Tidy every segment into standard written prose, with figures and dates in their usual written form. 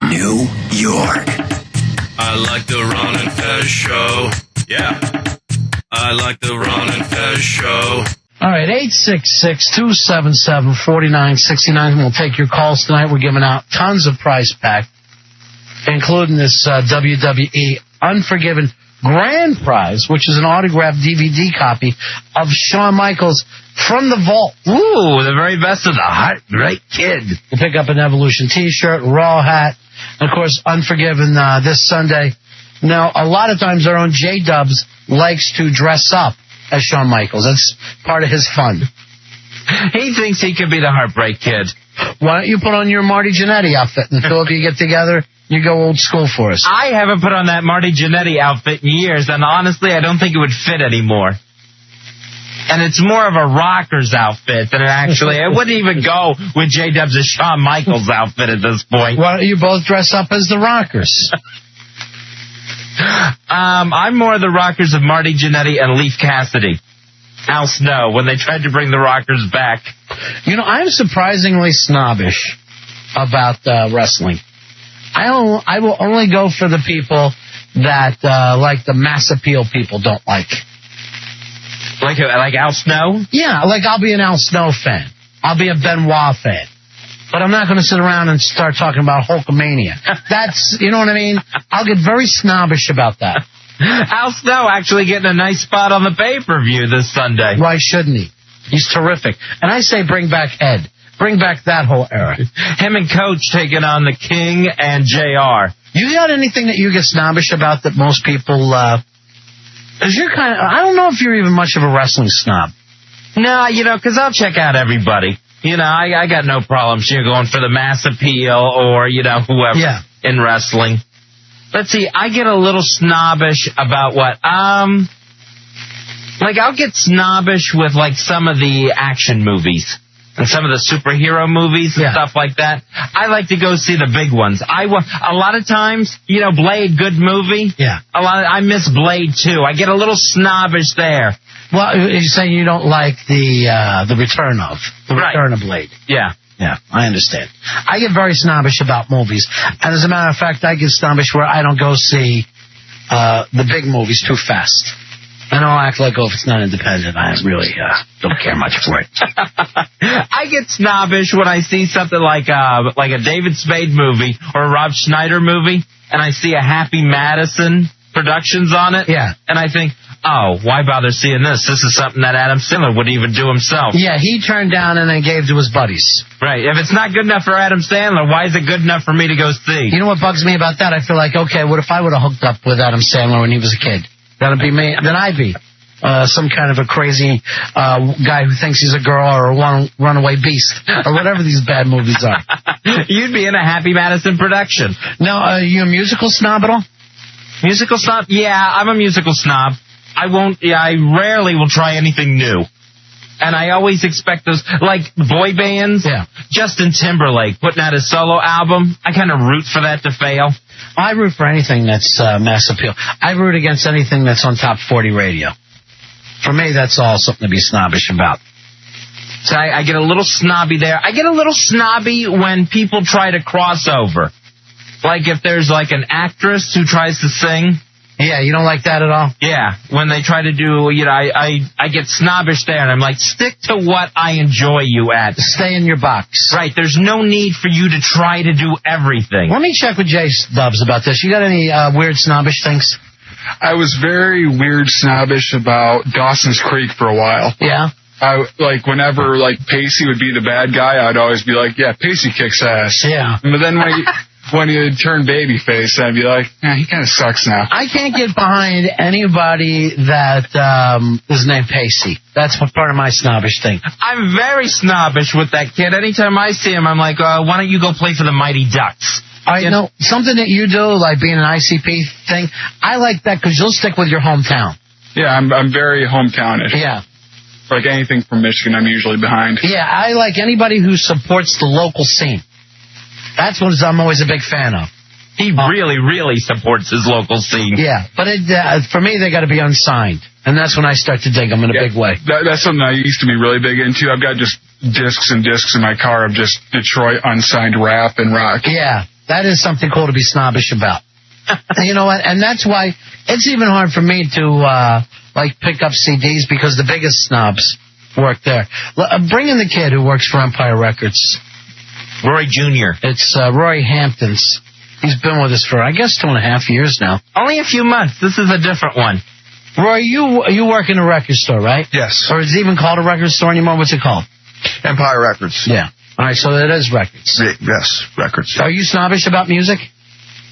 New York. I like the Ron and Fez show. Yeah. I like the Ron and Fez show. All right, 866-277-4969. We'll take your calls tonight. We're giving out tons of prize pack, including this WWE Unforgiven Grand Prize, which is an autographed DVD copy of Shawn Michaels from the Vault. Ooh, the very best of the Heartbreak Kid. You'll pick up an Evolution T-shirt, Raw hat, and, of course, Unforgiven this Sunday. Now, a lot of times our own J-Dubs likes to dress up as Shawn Michaels. That's part of his fun. He thinks he could be the Heartbreak Kid. Why don't you put on your Marty Jannetty outfit and Phil, if you get together, you go old school for us. I haven't put on that Marty Jannetty outfit in years, and honestly, I don't think it would fit anymore. And it's more of a rocker's outfit than it actually. It wouldn't even go with J-Dub's as Shawn Michaels outfit at this point. Why don't you both dress up as the Rockers? I'm more the Rockers of Marty Jannetty and Leif Cassidy. Al Snow, when they tried to bring the Rockers back. You know, I'm surprisingly snobbish about wrestling. I will only go for the people that like the mass appeal people don't like. Like Al Snow? Yeah, like I'll be an Al Snow fan. I'll be a Benoit fan. But I'm not going to sit around and start talking about Hulkamania. That's, you know what I mean? I'll get very snobbish about that. Al Snow actually getting a nice spot on the pay-per-view this Sunday. Why shouldn't he? He's terrific. And I say bring back Ed. Bring back that whole era. Him and Coach taking on the King and JR. You got anything that you get snobbish about that most people... Because you're kind of... I don't know if you're even much of a wrestling snob. No, because I'll check out everybody. I got no problems going for the mass appeal or, whoever in wrestling. Let's see, I get a little snobbish about what? I'll get snobbish with, some of the action movies and some of the superhero movies and stuff like that. I like to go see the big ones. A lot of times, Blade, good movie. Yeah. I miss Blade, too. I get a little snobbish there. Well, you're saying you don't like the return of Blade. Yeah. Yeah, I understand. I get very snobbish about movies. And as a matter of fact, I get snobbish where I don't go see the big movies too fast. And I'll act like, if it's not independent, I really don't care much for it. I get snobbish when I see something like a David Spade movie or a Rob Schneider movie, and I see a Happy Madison Productions on it. Yeah. And I think, why bother seeing this? This is something that Adam Sandler wouldn't even do himself. Yeah, he turned down and then gave to his buddies. Right. If it's not good enough for Adam Sandler, why is it good enough for me to go see? You know what bugs me about that? I feel like, okay, what if I would have hooked up with Adam Sandler when he was a kid? That'd be me. Then I'd be some kind of a crazy guy who thinks he's a girl or a runaway beast or whatever these bad movies are. You'd be in a Happy Madison production. Now, are you a musical snob at all? Musical snob? Yeah, I'm a musical snob. I rarely will try anything new. And I always expect those, like boy bands. Yeah. Justin Timberlake putting out his solo album. I kind of root for that to fail. I root for anything that's mass appeal. I root against anything that's on top 40 radio. For me, that's all something to be snobbish about. So I get a little snobby there. I get a little snobby when people try to cross over. Like if there's an actress who tries to sing. Yeah, you don't like that at all? Yeah, when they try to do, I get snobbish there, and I'm like, stick to what I enjoy you at. Stay in your box. Right, there's no need for you to try to do everything. Let me check with Jay Dubs about this. You got any weird snobbish things? I was very weird snobbish about Dawson's Creek for a while. Yeah? Whenever, Pacey would be the bad guy, I'd always be like, yeah, Pacey kicks ass. Yeah. But then when he would turn babyface, I'd be like, he kind of sucks now. I can't get behind anybody that is named Pacey. That's part of my snobbish thing. I'm very snobbish with that kid. Anytime I see him, I'm like, why don't you go play for the Mighty Ducks? I know something that you do, like being an ICP thing. I like that because you'll stick with your hometown. Yeah, I'm very hometownish. Yeah. Like anything from Michigan, I'm usually behind. Yeah, I like anybody who supports the local scene. That's what I'm always a big fan of. He really, really supports his local scene. Yeah, but for me, they got to be unsigned. And that's when I start to dig them in a big way. That's something I used to be really big into. I've got just discs and discs in my car of just Detroit unsigned rap and rock. Yeah. That is something cool to be snobbish about. You know what? And that's why it's even hard for me to pick up CDs because the biggest snobs work there. Bring in the kid who works for Empire Records. Roy Jr. It's Roy Hamptons. He's been with us for, I guess, 2.5 years now. Only a few months. This is a different one. Roy, you work in a record store, right? Yes. Or is it even called a record store anymore? What's it called? Empire Records. Yeah. All right, so it is records. Yes, records. Are you snobbish about music?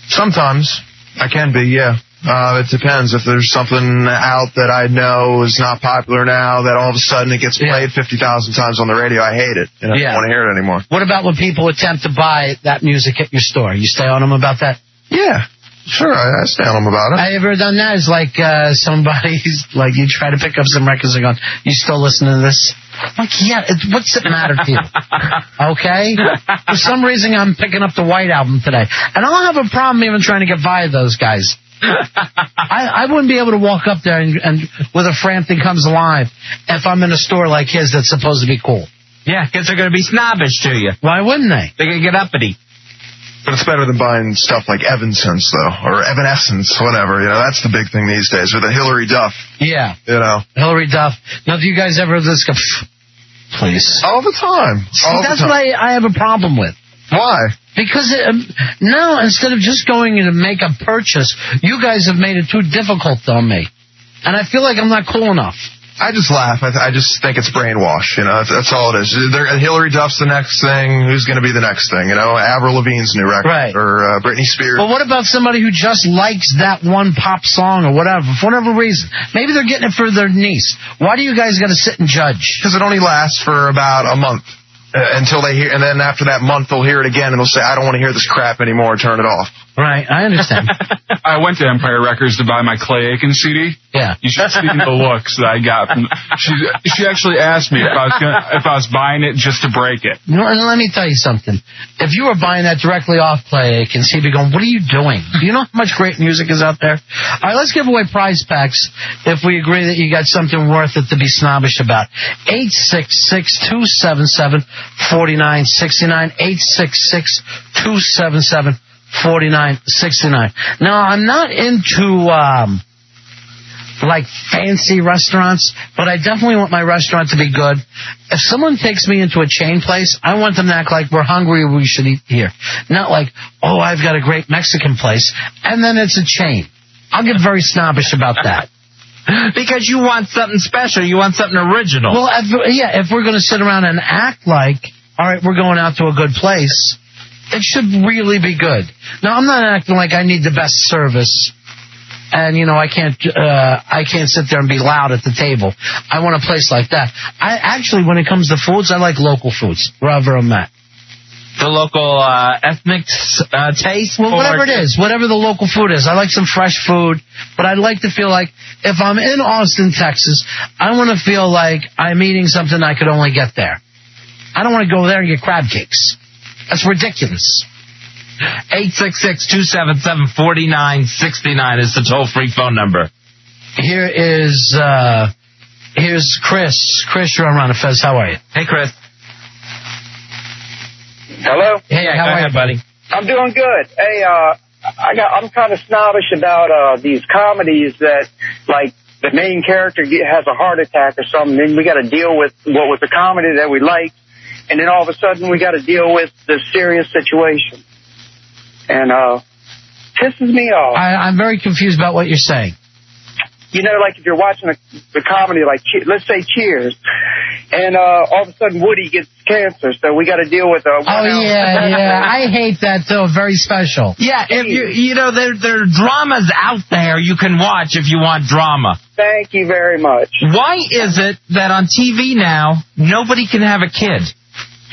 Sometimes. I can be, yeah. It depends. If there's something out that I know is not popular now, that all of a sudden it gets played 50,000 times on the radio, I hate it. And I don't want to hear it anymore. What about when people attempt to buy that music at your store? You stay on them about that? Yeah. Sure, I stay on them about it. Have you ever done that? It's like somebody's, like, you try to pick up some records and go, you still listening to this? I'm like, yeah, what's it matter to you? Okay? For some reason, I'm picking up the White Album today. And I don't have a problem even trying to get by those guys. I wouldn't be able to walk up there and with a Frampton Comes Alive if I'm in a store like his that's supposed to be cool. Yeah, because they're going to be snobbish to you. Why wouldn't they? They're going to get uppity. But it's better than buying stuff like Evanescence, though, or Evanescence, whatever. You know, that's the big thing these days, or the Hillary Duff. Yeah. You know. Hillary Duff. Now, do you guys ever just go, please? All the time. That's what I have a problem with. Why? Because now, instead of just going in to make a purchase, you guys have made it too difficult on me. And I feel like I'm not cool enough. I just laugh. I just think it's brainwash. You know, that's all it is. Hillary Duff's the next thing. Who's going to be the next thing? You know, Avril Lavigne's new record, right? Or Britney Spears. Well, what about somebody who just likes that one pop song or whatever, for whatever reason? Maybe they're getting it for their niece. Why do you guys got to sit and judge? Because it only lasts for about a month. Until they hear, and then after that month, they'll hear it again, and they'll say, I don't want to hear this crap anymore, turn it off. Right, I understand. I went to Empire Records to buy my Clay Aiken CD. Yeah. You should see the looks that I got. She actually asked me if I was buying it just to break it. You know, and let me tell you something. If you were buying that directly off Clay Aiken, he'd be going, what are you doing? Do you know how much great music is out there? All right, let's give away prize packs if we agree that you got something worth it to be snobbish about. 866-277-4969. 866-277-4969. Now, I'm not into like fancy restaurants, but I definitely want my restaurant to be good. If someone takes me into a chain place, I want them to act like we're hungry, we should eat here. Not like, oh, I've got a great Mexican place, and then it's a chain. I'll get very snobbish about that. Because you want something special. You want something original. Well, if we're going to sit around and act like, all right, we're going out to a good place, it should really be good. Now, I'm not acting like I need the best service, and, you know, I can't sit there and be loud at the table. I want a place like that. I actually, when it comes to foods, I like local foods, wherever I'm at. The local ethnic taste? Well, whatever it is, whatever the local food is. I like some fresh food, but I'd like to feel like if I'm in Austin, Texas, I want to feel like I'm eating something I could only get there. I don't want to go there and get crab cakes. That's ridiculous. 866-277-4969 is the toll-free phone number. Here's Chris. Chris, you're on Ron and Fez. How are you? Hey, Chris. Hello? Hey, how are you, buddy? I'm doing good. Hey, I'm kind of snobbish about these comedies that, like, the main character has a heart attack or something, and we got to deal with what was a comedy that we liked, and then all of a sudden we got to deal with the serious situation. And pisses me off. I'm very confused about what you're saying. You know, like if you're watching the comedy, like, let's say Cheers, and all of a sudden Woody gets cancer, so we got to deal with yeah. I hate that, though. Very special. Yeah, if you know, there are dramas out there you can watch if you want drama. Thank you very much. Why is it that on TV now, nobody can have a kid?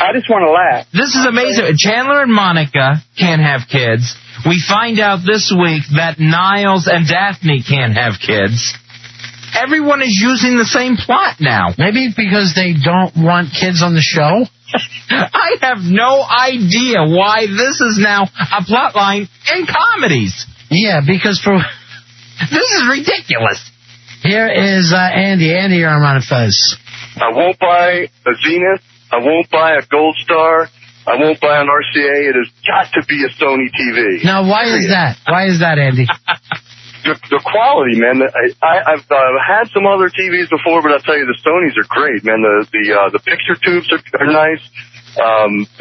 I just want to laugh. This is amazing. Chandler and Monica can't have kids. We find out this week that Niles and Daphne can't have kids. Everyone is using the same plot now. Maybe because they don't want kids on the show? I have no idea why this is now a plot line in comedies. Yeah, because this is ridiculous. Here is Andy. Andy, you're on Ron and Fez. I won't buy a Zenith. I won't buy a Gold Star. I won't buy an RCA. It has got to be a Sony TV. Now, why is that? Why is that, Andy? The quality, man. I've had some other TVs before, but I'll tell you, the Sonys are great, man. The picture tubes are nice.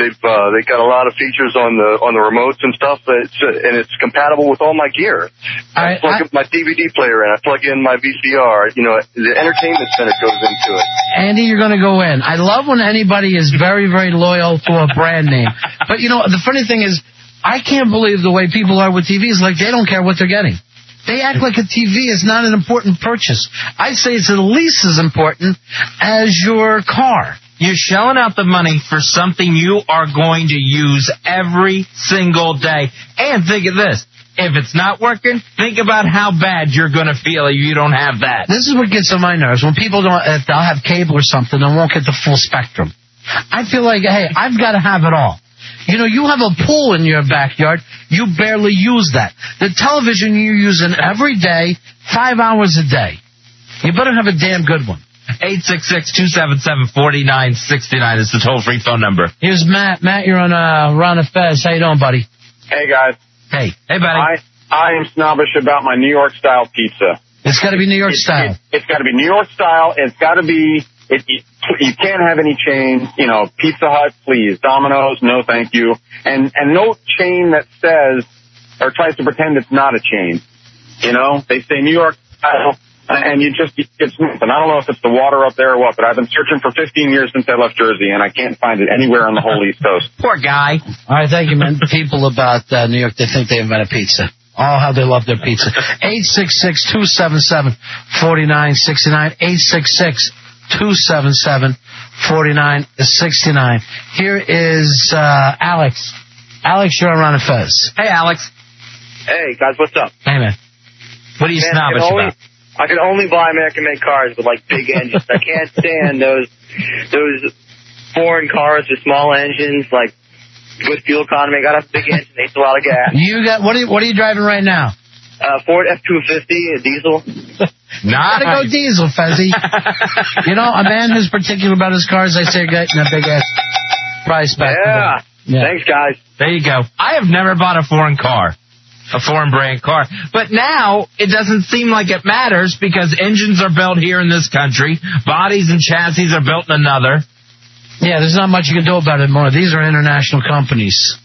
They've got a lot of features on the remotes and stuff, and it's compatible with all my gear. I plug up my DVD player in, I plug in my VCR. You know, the entertainment center goes into it. Andy, you're going to go in. I love when anybody is very, very loyal to a brand name. But you know, the funny thing is, I can't believe the way people are with TVs. Like, they don't care what they're getting. They act like a TV is not an important purchase. I say it's at least as important as your car. You're shelling out the money for something you are going to use every single day. And think of this. If it's not working, think about how bad you're going to feel if you don't have that. This is what gets on my nerves. When people don't, if they'll have cable or something, and won't get the full spectrum. I feel like, hey, I've got to have it all. You know, you have a pool in your backyard. You barely use that. The television you're using every day, 5 hours a day. You better have a damn good one. 866-277-4969 is the toll-free phone number. Here's Matt. Matt, you're on Ron and Fez. How you doing, buddy? Hey, guys. Hey, buddy. I am snobbish about my New York style pizza. It's got to be New York style. It's got to be New York style. It's got to be. You can't have any chains. You know, Pizza Hut, please. Domino's, no, thank you. And no chain that says or tries to pretend it's not a chain. You know, they say New York style. And it's nothing. I don't know if it's the water up there or what, but I've been searching for 15 years since I left Jersey, and I can't find it anywhere on the whole East Coast. Poor guy. All right, thank you, man. People about New York, they think they invented pizza. Oh, how they love their pizza. 866-277-4969. 866-277-4969. Here is Alex. Alex, you're on Ron and Fez. Hey, Alex. Hey, guys, what's up? Hey, man. What are you snobbish about? I can only buy American-made cars with, like, big engines. I can't stand those foreign cars with small engines, like, good fuel economy. Got a big engine, takes a lot of gas. What are you driving right now? Ford F-250, a diesel. Nice. Gotta go diesel, Fezzy. You know, a man who's particular about his cars, I say, getting a big-ass price back. Yeah. Thanks, guys. There you go. I have never bought a foreign car. A foreign brand car. But now it doesn't seem like it matters because engines are built here in this country. Bodies and chassis are built in another. Yeah, there's not much you can do about it more. These are international companies.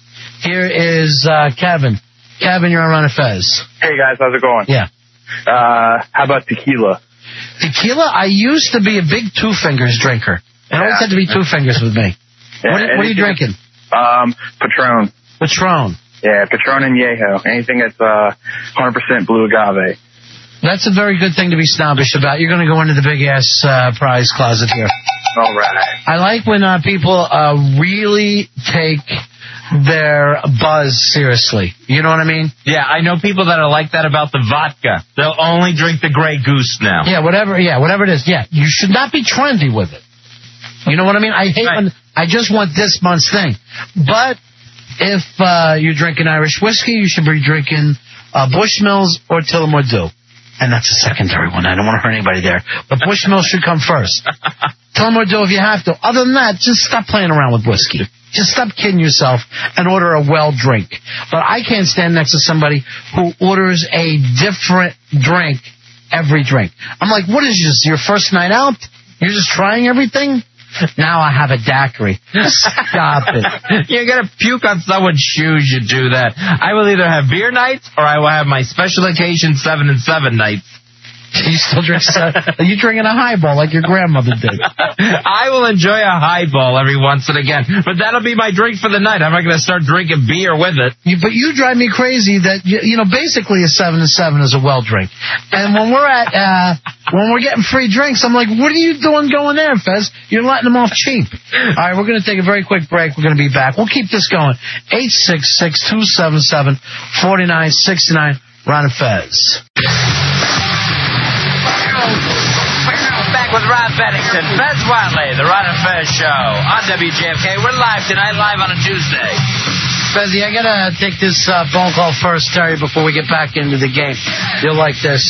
Here is Kevin. Kevin, you're on Ron and Fez. Hey, guys. How's it going? Yeah. How about tequila? Tequila? I used to be a big Two Fingers drinker. It always had to be Two Fingers with me. What are you drinking? Patron. Patron. Yeah, Patron and Yeho. Anything that's 100% blue agave. That's a very good thing to be snobbish about. You're going to go into the big-ass prize closet here. All right. I like when people really take their buzz seriously. You know what I mean? Yeah, I know people that are like that about the vodka. They'll only drink the Grey Goose now. Yeah, whatever it is. Yeah, you should not be trendy with it. You know what I mean? I hate when I just want this month's thing. But if you're drinking Irish whiskey, you should be drinking Bushmills or Tullamore Dew. And that's a secondary one. I don't want to hurt anybody there. But Bushmills should come first. Tullamore Dew if you have to. Other than that, just stop playing around with whiskey. Just stop kidding yourself and order a well drink. But I can't stand next to somebody who orders a different drink every drink. I'm like, what is this, your first night out? You're just trying everything? Now I have a daiquiri. Stop it. You're going to puke on someone's shoes, you do that. I will either have beer nights or I will have my special occasion 7 and 7 nights. You still drink? Are you drinking a highball like your grandmother did? I will enjoy a highball every once and again, but that'll be my drink for the night. I'm not going to start drinking beer with it. But you drive me crazy that basically a 7 and 7 is a well drink, and when we're getting free drinks, I'm like, what are you doing going there, Fez? You're letting them off cheap. All right, we're going to take a very quick break. We're going to be back. We'll keep this going. 866-277-4969. Ron and Fez. Back with Ron Bennington, Fez Watley, the Ron and Fez Show on WJFK. We're live tonight, live on a Tuesday. Fezzy, I gotta take this phone call first, Terry, before we get back into the game. You'll like this.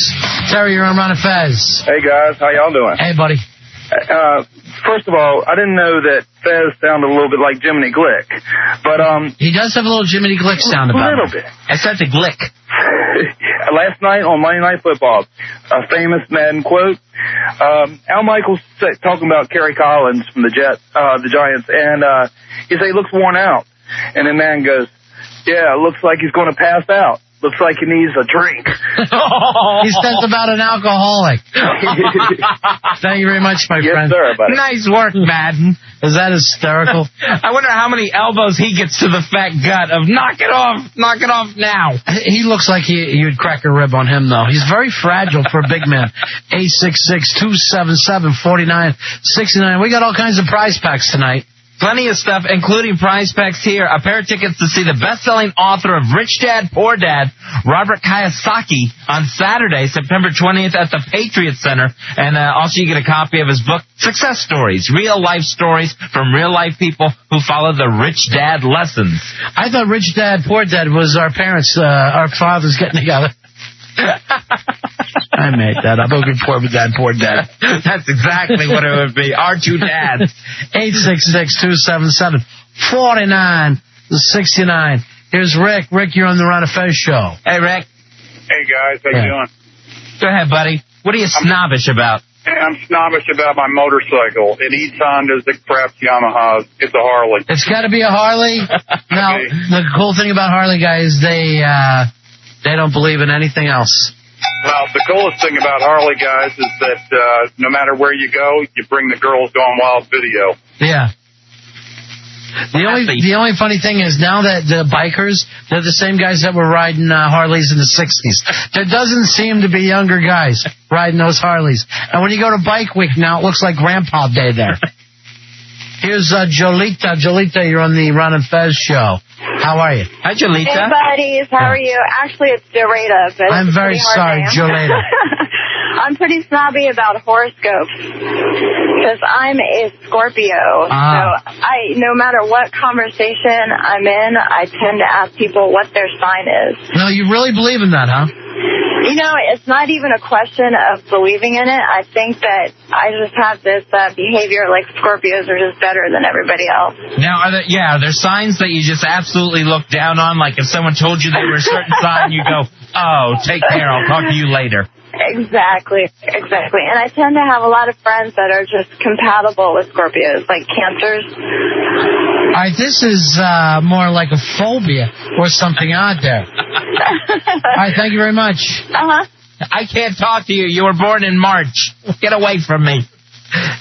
Terry, you're on Ron and Fez. Hey, guys. How y'all doing? Hey, buddy. first of all, I didn't know that Fez sounded a little bit like Jiminy Glick. But he does have a little Jiminy Glick sound about him. A little bit. I said to Glick. Last night on Monday Night Football, a famous Madden quote. Al Michaels talking about Kerry Collins from the Giants, and he said he looks worn out. And then Madden goes, yeah, looks like he's going to pass out. Looks like he needs a drink. He says about an alcoholic. Thank you very much, my friend. Yes, sir, buddy. Nice work, Madden. Is that hysterical? I wonder how many elbows he gets to the fat gut of knock it off now. He looks like you'd crack a rib on him, though. He's very fragile for a big man. 866-277-4969. We got all kinds of prize packs tonight. Plenty of stuff, including prize packs here. A pair of tickets to see the best-selling author of Rich Dad, Poor Dad, Robert Kiyosaki, on Saturday, September 20th at the Patriot Center. And also you get a copy of his book, Success Stories, real-life stories from real-life people who follow the Rich Dad lessons. I thought Rich Dad, Poor Dad was our parents, our fathers getting together. I made that up. Okay, Poor Dad, Poor Dad. That's exactly what it would be. Our two dads. 866-277-4969. Here's Rick. Rick, you're on the Ron and Fez show. Hey, Rick. Hey, guys. How you doing? Go ahead, buddy. What are you snobbish about? I'm snobbish about my motorcycle. It eats Hondas, it craps Yamahas. It's a Harley. It's got to be a Harley? Now, the cool thing about Harley, guys, they don't believe in anything else. Well, the coolest thing about Harley, guys, is that no matter where you go, you bring the Girls Gone Wild video. Yeah. The only funny thing is now that the bikers, they're the same guys that were riding Harleys in the 60s. There doesn't seem to be younger guys riding those Harleys. And when you go to Bike Week now, it looks like Grandpa Day there. Here's Jolita. Jolita, you're on the Ron and Fez show. How are you? Hi, Jolita. Hey, buddies. How are you? Actually, it's Dorita. But I'm very sorry, Jolita. I'm pretty snobby about horoscopes because I'm a Scorpio. So no matter what conversation I'm in, I tend to ask people what their sign is. No, you really believe in that, huh? You know, it's not even a question of believing in it. I think that I just have this behavior like Scorpios are just better than everybody else. Now, are there signs that you just absolutely look down on? Like if someone told you they were a certain sign, you go, oh, take care, I'll talk to you later. Exactly. And I tend to have a lot of friends that are just compatible with Scorpios, like Cancers. All right, this is more like a phobia or something out there. All right, thank you very much. Uh-huh. I can't talk to you. You were born in March. Get away from me.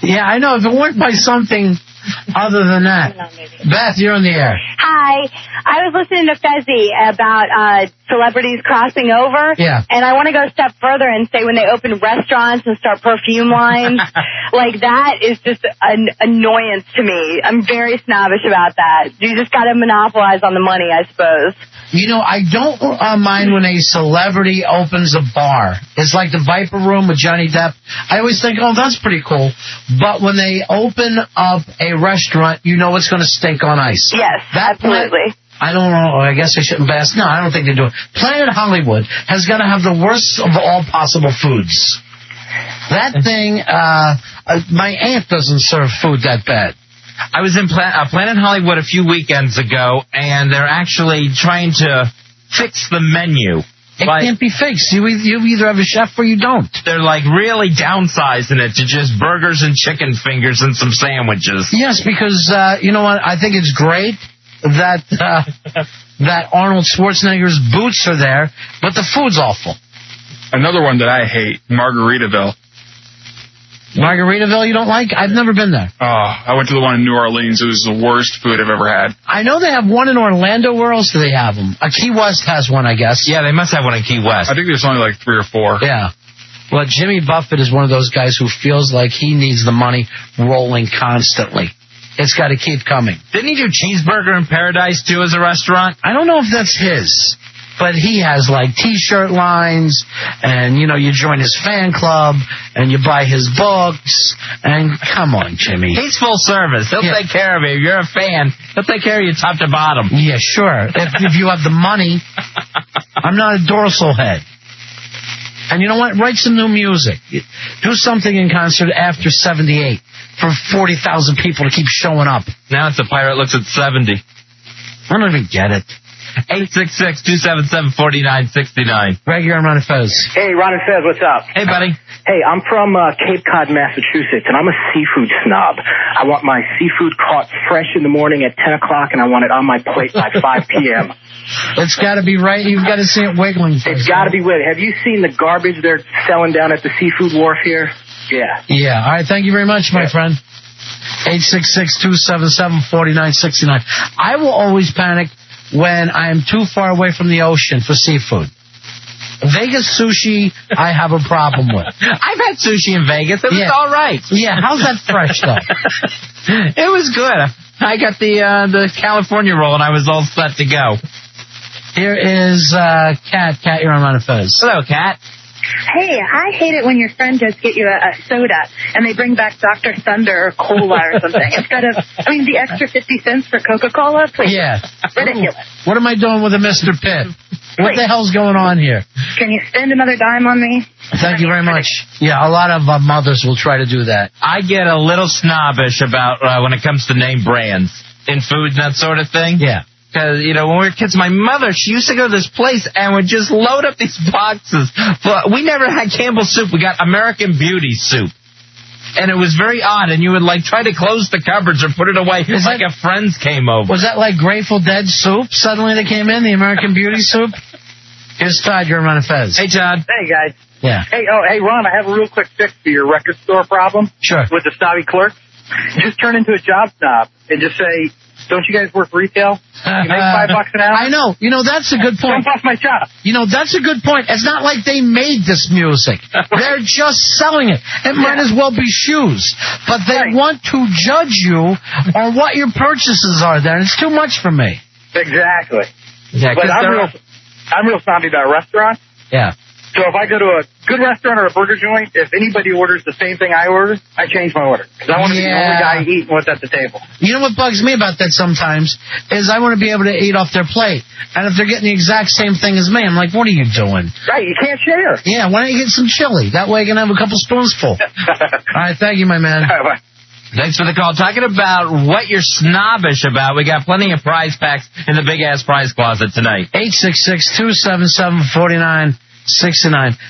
Yeah, I know. If it weren't by something other than that. Beth, you're on the air. Hi. I was listening to Fezzi about celebrities crossing over. Yeah. And I want to go a step further and say when they open restaurants and start perfume lines, like that is just an annoyance to me. I'm very snobbish about that. You just got to monopolize on the money, I suppose. You know, I don't mind when a celebrity opens a bar. It's like the Viper Room with Johnny Depp. I always think, oh, that's pretty cool. But when they open up a restaurant, you know it's going to stink on ice. Yes, absolutely. I don't know. I guess I shouldn't bash. No, I don't think they do it. Planet Hollywood has got to have the worst of all possible foods. That thing, my aunt doesn't serve food that bad. I was in Planet Hollywood a few weekends ago, and they're actually trying to fix the menu. It can't be fixed. You either have a chef or you don't. They're like really downsizing it to just burgers and chicken fingers and some sandwiches. Yes, because you know what? I think it's great that that Arnold Schwarzenegger's boots are there, but the food's awful. Another one that I hate, Margaritaville. Margaritaville you don't like? I've never been there. Oh, I went to the one in New Orleans. It was the worst food I've ever had. I know they have one in Orlando. Where else do they have them? Key West has one, I guess. Yeah, they must have one in Key West. I think there's only like 3 or 4. Yeah. Well, Jimmy Buffett is one of those guys who feels like he needs the money rolling constantly. It's got to keep coming. Didn't he do Cheeseburger in Paradise, too, as a restaurant? I don't know if that's his. But he has, like, T-shirt lines, and, you know, you join his fan club, and you buy his books, and come on, Jimmy. He's full service. He'll take care of you. If you're a fan, he'll take care of you top to bottom. Yeah, sure. If you have the money. I'm not a dorsal head. And you know what? Write some new music. Do something in concert after 78. for 40,000 people to keep showing up. Now it's a pirate looks at 70. I don't even get it. 866-277-4969. Greg, you're on Ron and Fez. Hey, Ron and Fez, what's up? Hey, buddy. Hey, I'm from Cape Cod, Massachusetts, and I'm a seafood snob. I want my seafood caught fresh in the morning at 10 o'clock, and I want it on my plate by 5 p.m. It's got to be right. You've got to see it wiggling first. It's got to be with it. Have you seen the garbage they're selling down at the seafood wharf here? Yeah. Yeah. All right. Thank you very much, my friend. 866-277-4969. I will always panic when I am too far away from the ocean for seafood. Vegas sushi, I have a problem with. I've had sushi in Vegas. It was all right. Yeah, how's that fresh, though? It was good. I got the California roll, and I was all set to go. Here is Kat. Kat, you're on Ron and Fez. Hello, Kat. Hey, I hate it when your friend just get you a soda and they bring back Dr. Thunder or Cola or something instead of, the extra 50 cents for Coca-Cola, please. Yeah. Ridiculous. What am I doing with a Mr. Pitt? What the hell's going on here? Can you spend another dime on me? Thank you very much. Yeah, a lot of mothers will try to do that. I get a little snobbish about when it comes to name brands in food and that sort of thing. Yeah. Because, when we were kids, my mother, she used to go to this place and would just load up these boxes. But we never had Campbell's soup. We got American Beauty soup. And it was very odd. And you would, try to close the cupboards or put it away like a friends came over. Was that like Grateful Dead soup? Suddenly they came in, the American Beauty soup? Here's Todd. You're on Fez. Hey, Todd. Hey, guys. Yeah. Hey, Ron, I have a real quick fix for your record store problem. Sure. With the snobby clerks. Just turn into a job snob and just say, don't you guys work retail? You make $5 an hour? I know. That's a good point. Jump off my job. That's a good point. It's not like they made this music. They're just selling it. It might as well be shoes. But they want to judge you on what your purchases are there. And it's too much for me. Exactly. Yeah, but I'm real snobby about restaurants. Yeah. So if I go to a good restaurant or a burger joint, if anybody orders the same thing I order, I change my order. Because I want to be the only guy eating what's at the table. You know what bugs me about that sometimes is I want to be able to eat off their plate. And if they're getting the exact same thing as me, I'm like, what are you doing? Right, you can't share. Yeah, why don't you get some chili? That way I can have a couple spoonsful. All right, thank you, my man. All right, bye. Thanks for the call. Talking about what you're snobbish about, we got plenty of prize packs in the big-ass prize closet tonight. 866-277-4969.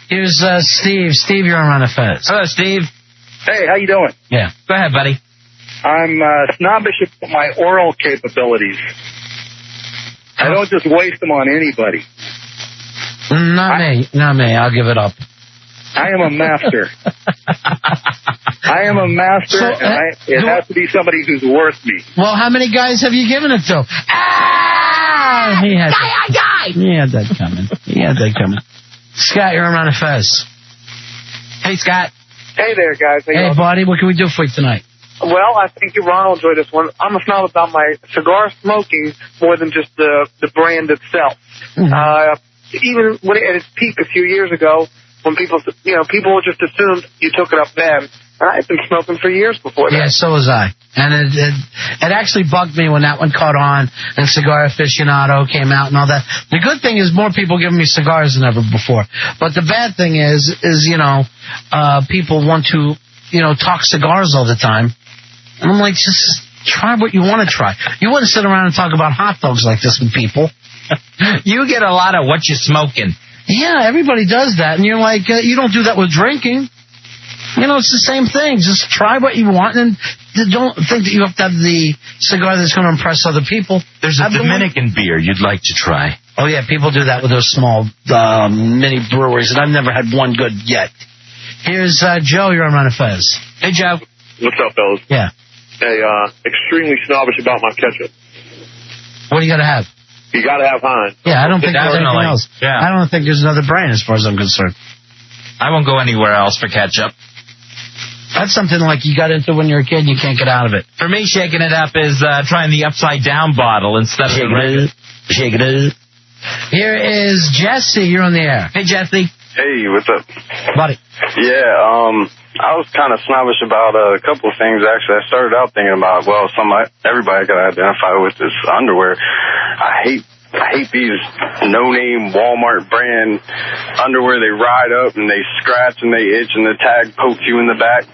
Here's Steve. Steve, you're on Ron and Fez. Hello, Steve. Hey, how you doing? Yeah. Go ahead, buddy. I'm snobbish about my oral capabilities. I don't just waste them on anybody. Not me. I'll give it up. I am a master. I am a master, and it has to be somebody who's worth me. Well, how many guys have you given it to? Ah! He had that coming. Scott, you're on Ron and Fez. Hey, Scott. Hey there, guys. Hey, buddy. What can we do for you tonight? Well, I think Ron will enjoy this one. I'm a snob about my cigar smoking more than just the brand itself. Mm-hmm. Even when at its peak a few years ago, when people just assumed you took it up then. And I've been smoking for years before that. Yeah, so was I. And it actually bugged me when that one caught on and Cigar Aficionado came out and all that. The good thing is more people giving me cigars than ever before. But the bad thing is people want to, talk cigars all the time. And I'm like, just try what you want to try. You wouldn't sit around and talk about hot dogs like this with people. You get a lot of what you're smoking. Yeah, everybody does that. And you're like, you don't do that with drinking. It's the same thing. Just try what you want and don't think that you have to have the cigar that's going to impress other people. There's a Dominican beer you'd like to try. Oh, yeah, people do that with those small mini breweries, and I've never had one good yet. Here's Joe. You're on Ron and Fez. Hey, Joe. What's up, fellas? Yeah. Hey, extremely snobbish about my ketchup. What do you got to have? You got to have Heinz. Yeah, I don't think there's anything else. Yeah. I don't think there's another brand as far as I'm concerned. I won't go anywhere else for ketchup. That's something like you got into when you were a kid and you can't get out of it. For me, shaking it up is trying the upside-down bottle instead of the regular. Shake it up. Here is Jesse. You're on the air. Hey, Jesse. Hey, what's up? Buddy. Yeah, I was kind of snobbish about a couple of things, actually. I started out thinking about, everybody got to identify with this underwear. I hate I hate these no-name Walmart brand underwear. They ride up and they scratch and they itch and the tag pokes you in the back.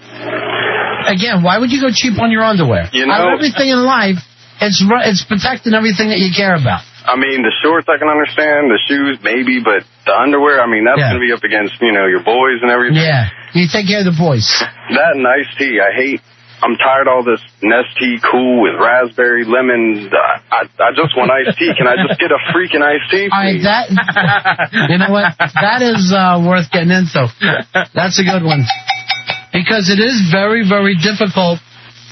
Again, why would you go cheap on your underwear? You know, out of everything in life, it's protecting everything that you care about. I mean, the shorts I can understand, the shoes maybe, but the underwear, I mean, that's going to be up against, your boys and everything. Yeah, you take care of the boys. That and iced tea, I'm tired of all this Nestea Cool with raspberry, lemon. I just want iced tea. Can I just get a freaking iced tea, please? All right, you know what? That is worth getting into. That's a good one. Because it is very, very difficult,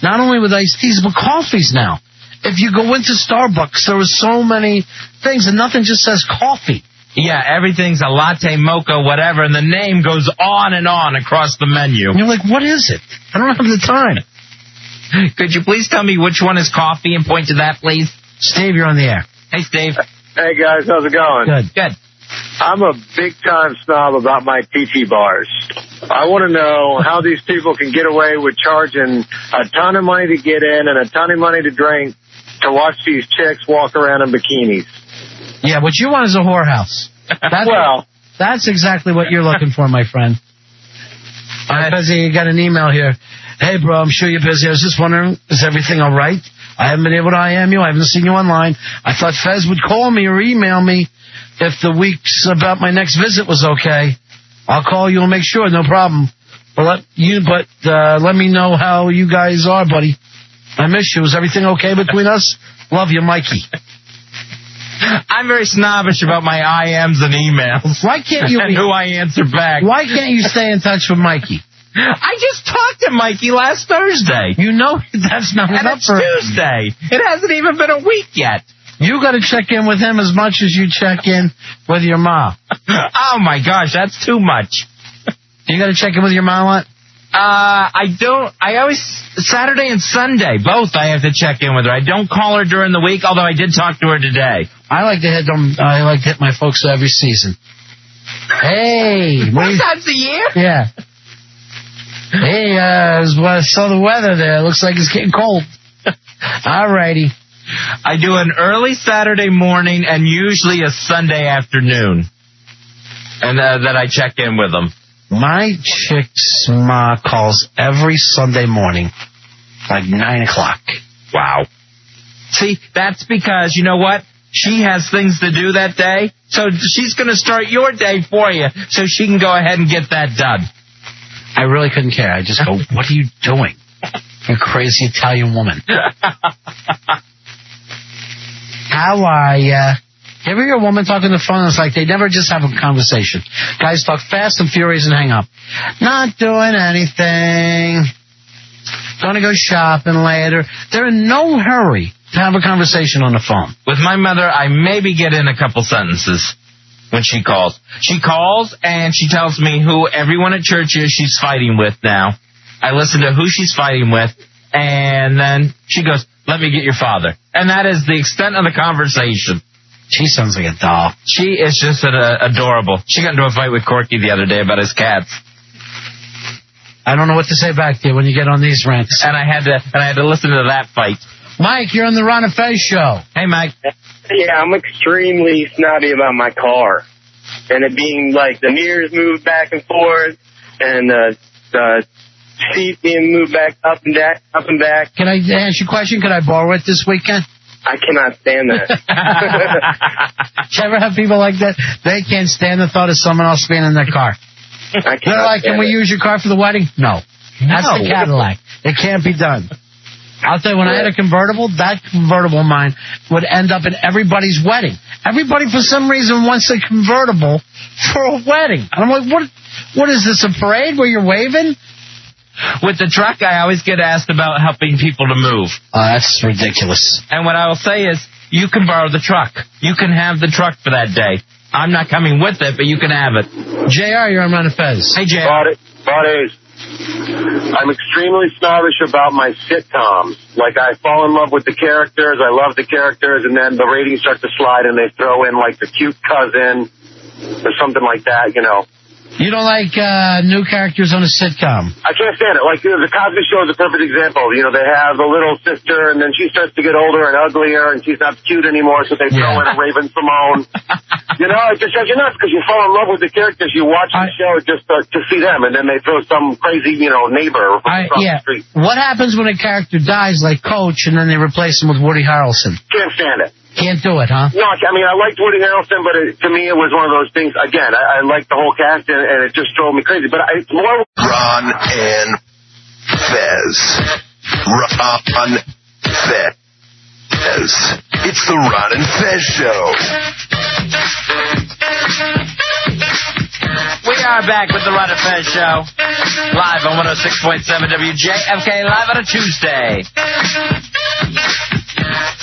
not only with iced teas, but coffees now. If you go into Starbucks, there are so many things, and nothing just says coffee. Yeah, everything's a latte, mocha, whatever, and the name goes on and on across the menu. And you're like, what is it? I don't have the time. Could you please tell me which one is coffee and point to that, please? Steve, you're on the air. Hey, Steve. Hey, guys. How's it going? Good. I'm a big-time snob about my PT bars. I want to know how these people can get away with charging a ton of money to get in and a ton of money to drink to watch these chicks walk around in bikinis. Yeah, what you want is a whorehouse. That's exactly what you're looking for, my friend. Fezzy, you got an email here. Hey, bro, I'm sure you're busy. I was just wondering, is everything all right? I haven't been able to IM you. I haven't seen you online. I thought Fez would call me or email me if the weeks about my next visit was okay. I'll call you and make sure, no problem. But let me know how you guys are, buddy. I miss you. Is everything okay between us? Love you, Mikey. I'm very snobbish about my IMs and emails. Why can't you? And who I answer back. Why can't you stay in touch with Mikey? I just talked to Mikey last Thursday. You know that's not enough for Tuesday. It hasn't even been a week yet. You got to check in with him as much as you check in with your mom. Oh my gosh, that's too much. You got to check in with your mom a lot? I don't. I always Saturday and Sunday both. I have to check in with her. I don't call her during the week, although I did talk to her today. I like to hit my folks every season. Hey, 3 times a year? Yeah. Hey, I saw the weather there. It looks like it's getting cold. All righty. I do an early Saturday morning and usually a Sunday afternoon, and then I check in with them. My chick's ma calls every Sunday morning, like 9 o'clock. Wow. See, that's because, you know what? She has things to do that day, so she's going to start your day for you so she can go ahead and get that done. I really couldn't care. I just go, what are you doing? You crazy Italian woman. How I... You ever hear a woman talking on the phone? It's like they never just have a conversation. Guys talk fast and furious and hang up. Not doing anything. Going to go shopping later. They're in no hurry to have a conversation on the phone. With my mother, I maybe get in a couple sentences when she calls. She calls and she tells me who everyone at church is she's fighting with now. I listen to who she's fighting with, and then she goes, let me get your father. And that is the extent of the conversation. She sounds like a doll. She is just adorable. She got into a fight with Corky the other day about his cats. I don't know what to say back to you when you get on these rants. And I had to listen to that fight. Mike, you're on the Ron and Fez show. Hey, Mike. Yeah, I'm extremely snobby about my car. And it being like the mirrors move back and forth and the seat being moved back up and back. Can I ask you a question? Could I borrow it this weekend? I cannot stand that. Do you ever have people like that? They can't stand the thought of someone else being in their car. They're like, can we use your car for the wedding? No. That's the Cadillac. It can't be done. I'll tell you, when I had a convertible, that convertible of mine would end up in everybody's wedding. Everybody, for some reason, wants a convertible for a wedding. And I'm like, what is this, a parade where you're waving? With the truck, I always get asked about helping people to move. That's ridiculous. And what I will say is, you can borrow the truck. You can have the truck for that day. I'm not coming with it, but you can have it. JR, you're on Ron and Fez. Hey, JR. Buddies, I'm extremely snobbish about my sitcoms. Like, I fall in love with the characters, I love the characters, and then the ratings start to slide, and they throw in, like, the cute cousin or something like that, you know. You don't like new characters on a sitcom? I can't stand it. Like, the Cosby Show is a perfect example. You know, they have the little sister, and then she starts to get older and uglier, and she's not cute anymore, so they throw in a Raven Simone. You know, it just drives you nuts because you fall in love with the characters. You watch the show just to see them, and then they throw some crazy, neighbor across the street. What happens when a character dies, like Coach, and then they replace him with Woody Harrelson? Can't stand it. Can't do it, huh? No, I mean, I liked Woody Harrelson, but to me it was one of those things, again, I liked the whole cast, and it just drove me crazy. But it's more... Ron and Fez. Ron Fez. It's the Ron and Fez Show. We are back with the Ron and Fez Show. Live on 106.7 WJFK, live on a Tuesday.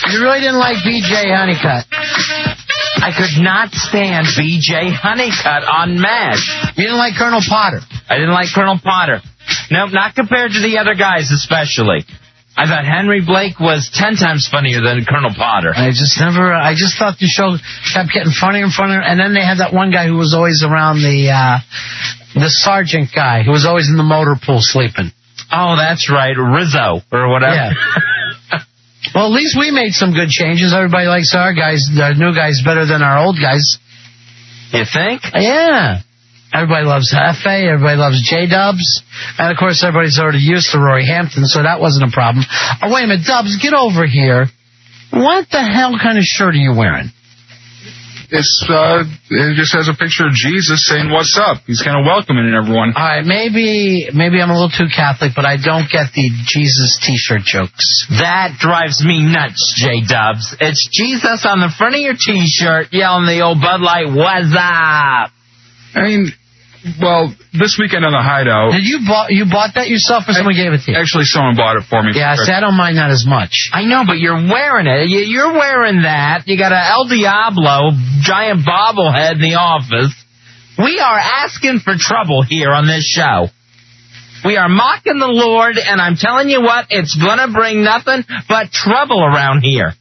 You really didn't like B.J. Honeycutt. I could not stand B.J. Honeycutt on MASH. You didn't like Colonel Potter? I didn't like Colonel Potter. Nope, not compared to the other guys especially. I thought Henry Blake was 10 times funnier than Colonel Potter. I just thought the show kept getting funnier and funnier, and then they had that one guy who was always around the sergeant guy who was always in the motor pool sleeping. Oh, that's right, Rizzo or whatever. Yeah. Well, at least we made some good changes. Everybody likes our new guys better than our old guys. You think? Yeah. Everybody loves Hefe. Everybody loves J-Dubs. And, of course, everybody's already used to Rory Hampton, so that wasn't a problem. Oh, wait a minute. Dubs, get over here. What the hell kind of shirt are you wearing? It just has a picture of Jesus saying, "What's up?" He's kind of welcoming everyone. All right, maybe I'm a little too Catholic, but I don't get the Jesus T-shirt jokes. That drives me nuts, J-Dubs. It's Jesus on the front of your T-shirt yelling the old Bud Light, "What's up?" I mean, well, this weekend on the Hideout... Did you bought that yourself or someone gave it to you? Actually, someone bought it for me. Yeah, see, I don't mind that as much. I know, but you're wearing it. You're wearing that. You got a El Diablo giant bobblehead in the office. We are asking for trouble here on this show. We are mocking the Lord, and I'm telling you what, it's going to bring nothing but trouble around here.